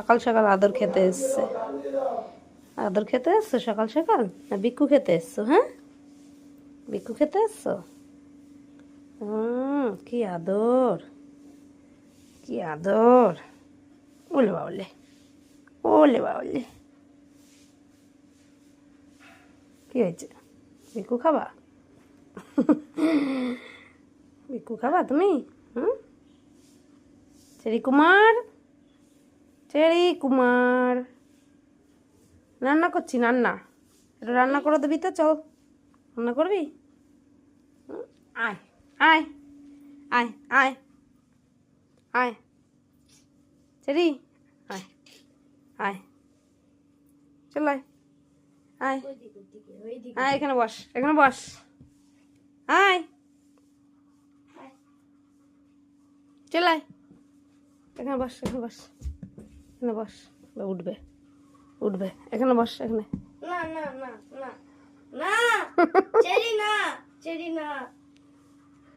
সকাল সকাল আদর খেতে এসছে। আদর খেতে এসছো সকাল সকাল, না বিক্কু খেতে এসছো? হ্যাঁ, বিক্কু খেতে এসছো? কি আদর, কি আদর। ওলে বাবলে, ওলে বাবলে। কি হয়েছে? বিক্কু খাবা? বিক্কু খাবা তুমি? Cherry Kumar, cherry Kumar. রান্না করছি, রান্না। একটু রান্না করে দিবি তো? চল, রান্না করবি? আয় আয় আয় আয় আয় চেরি, আয় আয়, চল আয় আয় আয়, এখানে বস, এখানে বস, আয় চল আয়, এখানে বস, এখানে বস, এখানে বস। উঠবে, উঠবে, এখানে বস, এখানে। না না না না না চেরি না, চেরি না।